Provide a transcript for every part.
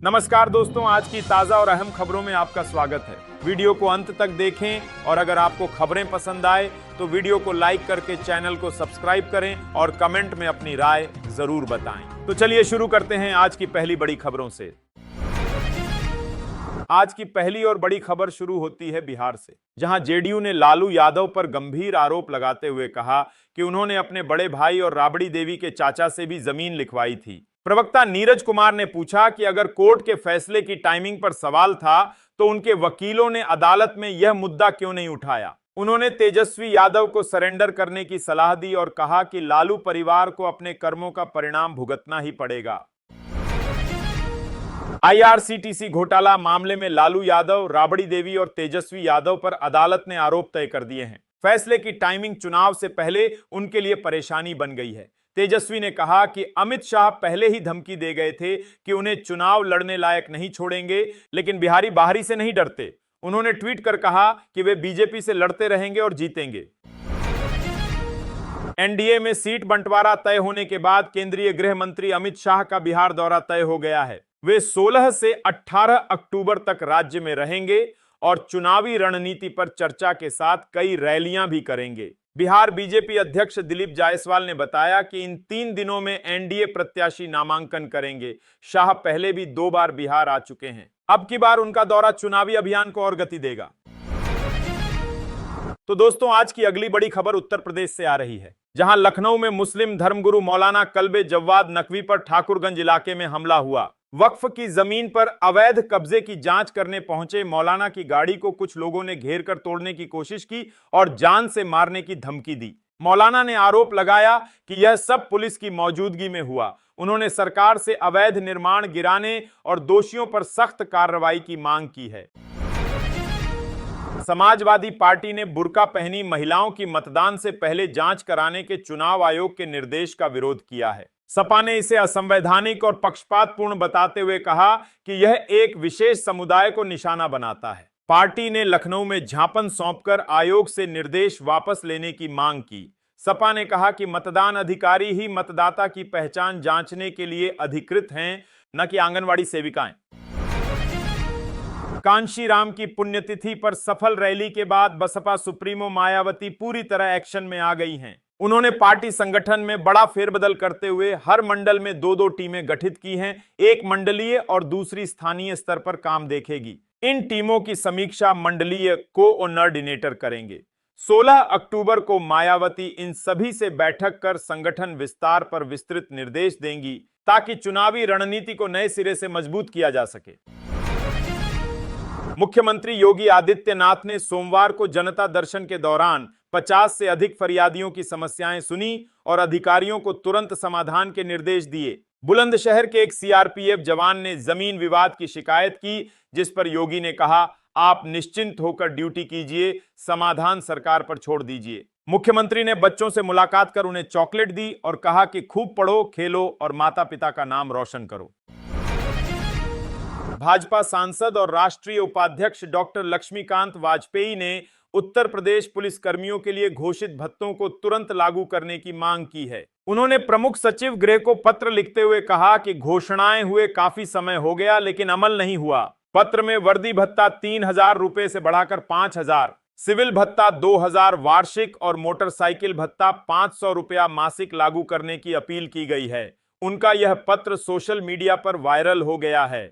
नमस्कार दोस्तों, आज की ताजा और अहम खबरों में आपका स्वागत है। वीडियो को अंत तक देखें और अगर आपको खबरें पसंद आए तो वीडियो को लाइक करके चैनल को सब्सक्राइब करें और कमेंट में अपनी राय जरूर बताएं। तो चलिए शुरू करते हैं आज की पहली बड़ी खबरों से। आज की पहली और बड़ी खबर शुरू होती है बिहार से, जहां जेडीयू ने लालू यादव पर गंभीर आरोप लगाते हुए कहा कि उन्होंने अपने बड़े भाई और राबड़ी देवी के चाचा से भी जमीन लिखवाई थी। प्रवक्ता नीरज कुमार ने पूछा कि अगर कोर्ट के फैसले की टाइमिंग पर सवाल था तो उनके वकीलों ने अदालत में यह मुद्दा क्यों नहीं उठाया। उन्होंने तेजस्वी यादव को सरेंडर करने की सलाह दी और कहा कि लालू परिवार को अपने कर्मों का परिणाम भुगतना ही पड़ेगा। आईआरसीटीसी घोटाला मामले में लालू यादव, राबड़ी देवी और तेजस्वी यादव पर अदालत ने आरोप तय कर दिए हैं। फैसले की टाइमिंग चुनाव से पहले उनके लिए परेशानी बन गई है। तेजस्वी ने कहा कि अमित शाह पहले ही धमकी दे गए थे कि उन्हें चुनाव लड़ने लायक नहीं छोड़ेंगे, लेकिन बिहारी बाहरी से नहीं डरते। उन्होंने ट्वीट कर कहा कि वे बीजेपी से लड़ते रहेंगे और जीतेंगे। एनडीए में सीट बंटवारा तय होने के बाद केंद्रीय गृह मंत्री अमित शाह का बिहार दौरा तय हो गया है। वे 16 से 18 अक्टूबर तक राज्य में रहेंगे और चुनावी रणनीति पर चर्चा के साथ कई रैलियां भी करेंगे। बिहार बीजेपी अध्यक्ष दिलीप जायसवाल ने बताया कि इन 3 दिनों में एनडीए प्रत्याशी नामांकन करेंगे। शाह पहले भी 2 बार बिहार आ चुके हैं। अब की बार उनका दौरा चुनावी अभियान को और गति देगा। तो दोस्तों, आज की अगली बड़ी खबर उत्तर प्रदेश से आ रही है, जहां लखनऊ में मुस्लिम धर्मगुरु मौलाना कल्बे जव्वाद नकवी पर ठाकुरगंज इलाके में हमला हुआ। वक्फ की जमीन पर अवैध कब्जे की जांच करने पहुंचे मौलाना की गाड़ी को कुछ लोगों ने घेर कर तोड़ने की कोशिश की और जान से मारने की धमकी दी। मौलाना ने आरोप लगाया कि यह सब पुलिस की मौजूदगी में हुआ। उन्होंने सरकार से अवैध निर्माण गिराने और दोषियों पर सख्त कार्रवाई की मांग की है। समाजवादी पार्टी ने बुर्का पहनी महिलाओं की मतदान से पहले जांच कराने के चुनाव आयोग के निर्देश का विरोध किया है। सपा ने इसे असंवैधानिक और पक्षपातपूर्ण बताते हुए कहा कि यह एक विशेष समुदाय को निशाना बनाता है। पार्टी ने लखनऊ में ज्ञापन सौंपकर आयोग से निर्देश वापस लेने की मांग की। सपा ने कहा कि मतदान अधिकारी ही मतदाता की पहचान जांचने के लिए अधिकृत हैं, न कि आंगनवाड़ी सेविकाएं। कांशीराम की पुण्यतिथि पर सफल रैली के बाद बसपा सुप्रीमो मायावती पूरी तरह एक्शन में आ गई हैं। उन्होंने पार्टी संगठन में बड़ा फेरबदल करते हुए हर मंडल में 2-2 टीमें गठित की हैं। एक मंडलीय और दूसरी स्थानीय स्तर पर काम देखेगी। इन टीमों की समीक्षा मंडलीय कोऑर्डिनेटर करेंगे। 16 अक्टूबर को मायावती इन सभी से बैठक कर संगठन विस्तार पर विस्तृत निर्देश देंगी, ताकि चुनावी रणनीति को नए सिरे से मजबूत किया जा सके। मुख्यमंत्री योगी आदित्यनाथ ने सोमवार को जनता दर्शन के दौरान 50 से अधिक फरियादियों की समस्याएं सुनी और अधिकारियों को तुरंत समाधान के निर्देश दिए। बुलंदशहर के एक सीआरपीएफ जवान ने जमीन विवाद की शिकायत की, जिस पर योगी ने कहा, आप निश्चिंत होकर ड्यूटी कीजिए, समाधान सरकार पर छोड़ दीजिए। मुख्यमंत्री ने बच्चों से मुलाकात कर उन्हें चॉकलेट दी और कहा कि खूब पढ़ो, खेलो और माता पिता का नाम रोशन करो। भाजपा सांसद और राष्ट्रीय उपाध्यक्ष डॉक्टर लक्ष्मीकांत वाजपेयी ने उत्तर प्रदेश पुलिस कर्मियों के लिए घोषित भत्तों को तुरंत लागू करने की मांग की है। उन्होंने प्रमुख सचिव गृह को पत्र लिखते हुए कहा कि घोषणाएं हुए काफी समय हो गया, लेकिन अमल नहीं हुआ। पत्र में वर्दी भत्ता 3,000 रुपए से बढ़ाकर 5,000, सिविल भत्ता 2,000 वार्षिक और मोटरसाइकिल भत्ता 500 रुपया मासिक लागू करने की अपील की गई है। उनका यह पत्र सोशल मीडिया पर वायरल हो गया है।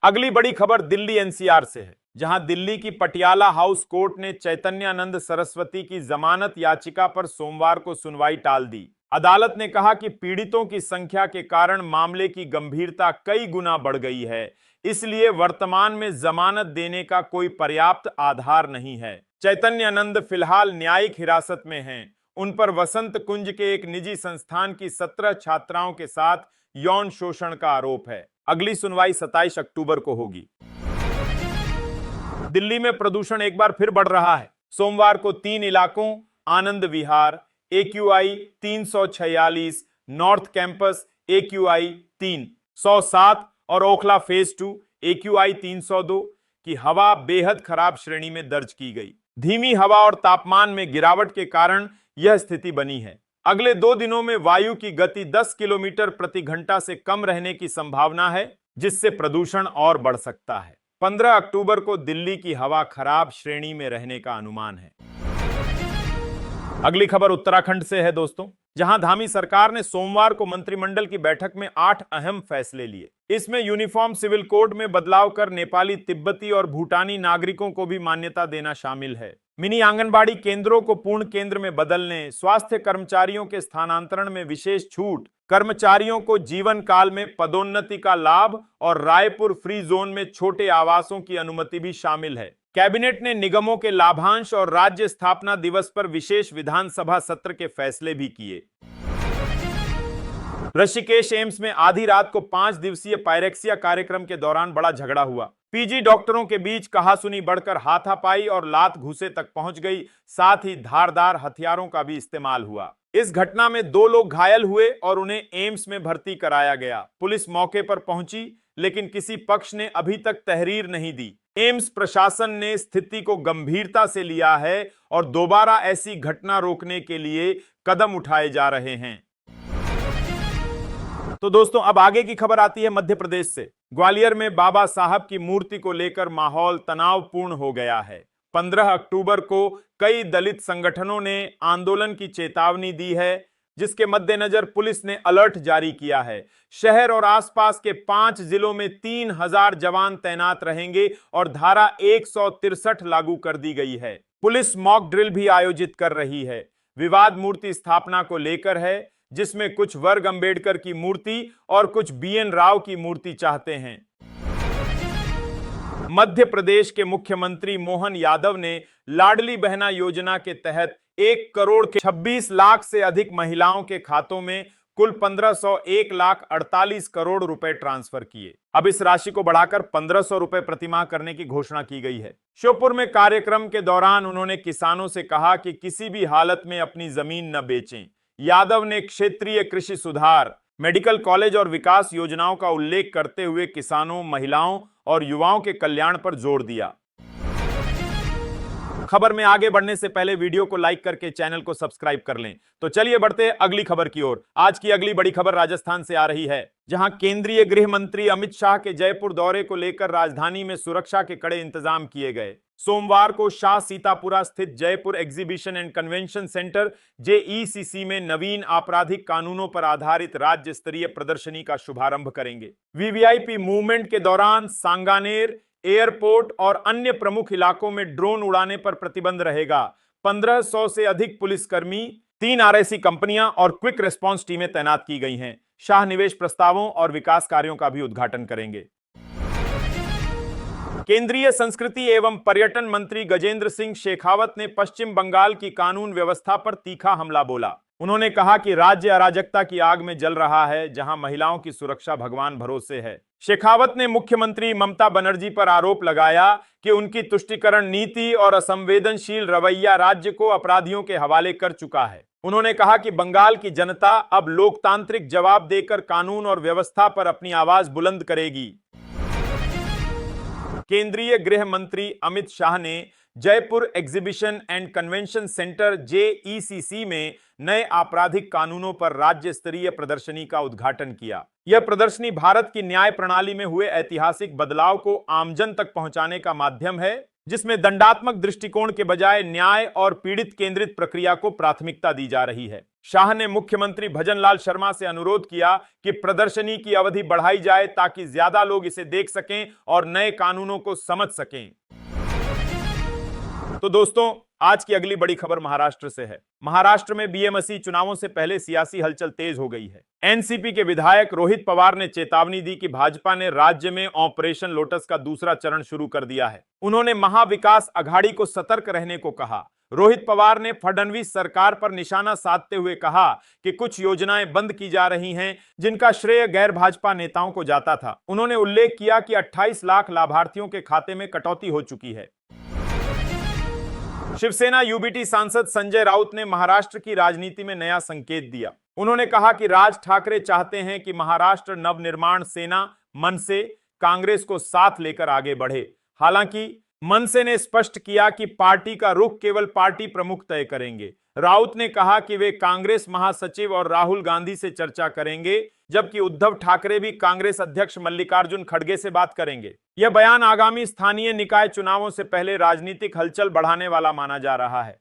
अगली बड़ी खबर दिल्ली एनसीआर से है, जहां दिल्ली की पटियाला हाउस कोर्ट ने चैतन्यानंद सरस्वती की जमानत याचिका पर सोमवार को सुनवाई टाल दी। अदालत ने कहा कि पीड़ितों की संख्या के कारण मामले की गंभीरता कई गुना बढ़ गई है, इसलिए वर्तमान में जमानत देने का कोई पर्याप्त आधार नहीं है। चैतन्यानंद फिलहाल न्यायिक हिरासत में हैं। उन पर वसंत कुंज के एक निजी संस्थान की 17 छात्राओं के साथ यौन शोषण का आरोप है। अगली सुनवाई 27 अक्टूबर को होगी। दिल्ली में प्रदूषण एक बार फिर बढ़ रहा है। सोमवार को 3 इलाकों Anand Vihar AQI 346, north campus AQI 307 और ओखला फेज 2 AQI 302 की हवा बेहद खराब श्रेणी में दर्ज की गई। धीमी हवा और तापमान में गिरावट के कारण यह स्थिति बनी है। अगले 2 दिनों में वायु की गति 10 किलोमीटर प्रति घंटा से कम रहने की संभावना है, जिससे प्रदूषण और बढ़ सकता है। 15 अक्टूबर को दिल्ली की हवा खराब श्रेणी में रहने का अनुमान है। अगली खबर उत्तराखंड से है दोस्तों, जहां धामी सरकार ने सोमवार को मंत्रिमंडल की बैठक में 8 अहम फैसले लिए। इसमें यूनिफॉर्म सिविल कोड में बदलाव कर नेपाली, तिब्बती और भूटानी नागरिकों को भी मान्यता देना शामिल है। मिनी आंगनबाड़ी केंद्रों को पूर्ण केंद्र में बदलने, स्वास्थ्य कर्मचारियों के स्थानांतरण में विशेष छूट, कर्मचारियों को जीवन काल में पदोन्नति का लाभ और रायपुर फ्री जोन में छोटे आवासों की अनुमति भी शामिल है। कैबिनेट ने निगमों के लाभांश और राज्य स्थापना दिवस पर विशेष विधानसभा सत्र के फैसले भी किए। ऋषिकेश एम्स में आधी रात को 5 दिवसीय पायरेक्सिया कार्यक्रम के दौरान बड़ा झगड़ा हुआ। पीजी डॉक्टरों के बीच कहासुनी बढ़कर हाथापाई और लात घूसे तक पहुंच गई, साथ ही धारदार हथियारों का भी इस्तेमाल हुआ। इस घटना में 2 लोग घायल हुए और उन्हें एम्स में भर्ती कराया गया। पुलिस मौके पर पहुंची, लेकिन किसी पक्ष ने अभी तक तहरीर नहीं दी। एम्स प्रशासन ने स्थिति को गंभीरता से लिया है और दोबारा ऐसी घटना रोकने के लिए कदम उठाए जा रहे हैं। तो दोस्तों, अब आगे की खबर आती है मध्य प्रदेश से। ग्वालियर में बाबा साहब की मूर्ति को लेकर माहौल तनावपूर्ण हो गया है। 15 अक्टूबर को कई दलित संगठनों ने आंदोलन की चेतावनी दी है, जिसके मद्देनजर पुलिस ने अलर्ट जारी किया है। शहर और आसपास के 5 जिलों में 3000 जवान तैनात रहेंगे और धारा 163 लागू कर दी गई है। पुलिस मॉक ड्रिल भी आयोजित कर रही है। विवाद मूर्ति स्थापना को लेकर है, जिसमें कुछ वर्ग अंबेडकर की मूर्ति और कुछ बीएन राव की मूर्ति चाहते हैं। मध्य प्रदेश के मुख्यमंत्री मोहन यादव ने लाडली बहना योजना के तहत 1 करोड़ के 26 लाख से अधिक महिलाओं के खातों में कुल 1501,48 करोड़ रुपए ट्रांसफर किए। अब इस राशि को बढ़ाकर 1500 रुपए प्रतिमाह करने की घोषणा की गई है। श्योपुर में कार्यक्रम के दौरान उन्होंने किसानों से कहा कि किसी भी हालत में अपनी जमीन न बेचें। यादव ने क्षेत्रीय कृषि सुधार, मेडिकल कॉलेज और विकास योजनाओं का उल्लेख करते हुए किसानों, महिलाओं और युवाओं के कल्याण पर जोर दिया। खबर में आगे बढ़ने से पहले वीडियो को लाइक करके चैनल को सब्सक्राइब कर लें। तो चलिए बढ़ते हैं अगली खबर की ओर। आज की अगली बड़ी खबर राजस्थान से आ रही है, जहां केंद्रीय गृह मंत्री अमित शाह के जयपुर दौरे को लेकर राजधानी में सुरक्षा के कड़े इंतजाम किए गए। सोमवार को शाह सीतापुरा स्थित Jaipur exhibition and convention centre JECC में नवीन आपराधिक कानूनों पर आधारित राज्य स्तरीय प्रदर्शनी का शुभारंभ करेंगे। वीवीआईपी मूवमेंट के दौरान सांगानेर, एयरपोर्ट और अन्य प्रमुख इलाकों में ड्रोन उड़ाने पर प्रतिबंध रहेगा। 1500 से अधिक पुलिसकर्मी, 3 आरएसी कंपनियां और क्विक रिस्पांस टीमें तैनात की गई हैं। शाह निवेश प्रस्तावों और विकास कार्यों का भी उद्घाटन करेंगे। केंद्रीय संस्कृति एवं पर्यटन मंत्री गजेंद्र सिंह शेखावत ने पश्चिम बंगाल की कानून व्यवस्था पर तीखा हमला बोला। उन्होंने कहा कि राज्य अराजकता की आग में जल रहा है, जहां महिलाओं की सुरक्षा भगवान भरोसे है। शेखावत ने मुख्यमंत्री ममता बनर्जी पर आरोप लगाया कि उनकी तुष्टीकरण नीति और असंवेदनशील रवैया राज्य को अपराधियों के हवाले कर चुका है। उन्होंने कहा कि बंगाल की जनता अब लोकतांत्रिक जवाब देकर कानून और व्यवस्था पर अपनी आवाज बुलंद करेगी। केंद्रीय गृह मंत्री अमित शाह ने Jaipur exhibition and convention centre JECC में नए आपराधिक कानूनों पर राज्य स्तरीय प्रदर्शनी का उद्घाटन किया। यह प्रदर्शनी भारत की न्याय प्रणाली में हुए ऐतिहासिक बदलाव को आमजन तक पहुंचाने का माध्यम है, जिसमें दंडात्मक दृष्टिकोण के बजाय न्याय और पीड़ित केंद्रित प्रक्रिया को प्राथमिकता दी जा रही है। शाह ने मुख्यमंत्री भजनलाल शर्मा से अनुरोध किया कि प्रदर्शनी की अवधि बढ़ाई जाए ताकि ज्यादा लोग इसे देख सकें और नए कानूनों को समझ सकें। तो दोस्तों, आज की अगली बड़ी खबर महाराष्ट्र से है। महाराष्ट्र में बीएमसी चुनावों से पहले सियासी हलचल तेज हो गई है। एनसीपी के विधायक रोहित पवार ने चेतावनी दी कि भाजपा ने राज्य में ऑपरेशन लोटस का दूसरा चरण शुरू कर दिया है। उन्होंने महाविकास अघाड़ी को सतर्क रहने को कहा। रोहित पवार ने फडणवीस सरकार पर निशाना साधते हुए कहा कि कुछ योजनाएं बंद की जा रही हैं, जिनका श्रेय गैर भाजपा नेताओं को जाता था। उन्होंने उल्लेख किया कि 28 लाख लाभार्थियों के खाते में कटौती हो चुकी है। शिवसेना यूबीटी सांसद संजय राउत ने महाराष्ट्र की राजनीति में नया संकेत दिया। उन्होंने कहा कि राज ठाकरे चाहते हैं कि महाराष्ट्र नवनिर्माण सेना मनसे कांग्रेस को साथ लेकर आगे बढ़े। हालांकि मनसे ने स्पष्ट किया कि पार्टी का रुख केवल पार्टी प्रमुख तय करेंगे। राउत ने कहा कि वे कांग्रेस महासचिव और राहुल गांधी से चर्चा करेंगे, जबकि उद्धव ठाकरे भी कांग्रेस अध्यक्ष मल्लिकार्जुन खड़गे से बात करेंगे। यह बयान आगामी स्थानीय निकाय चुनावों से पहले राजनीतिक हलचल बढ़ाने वाला माना जा रहा है।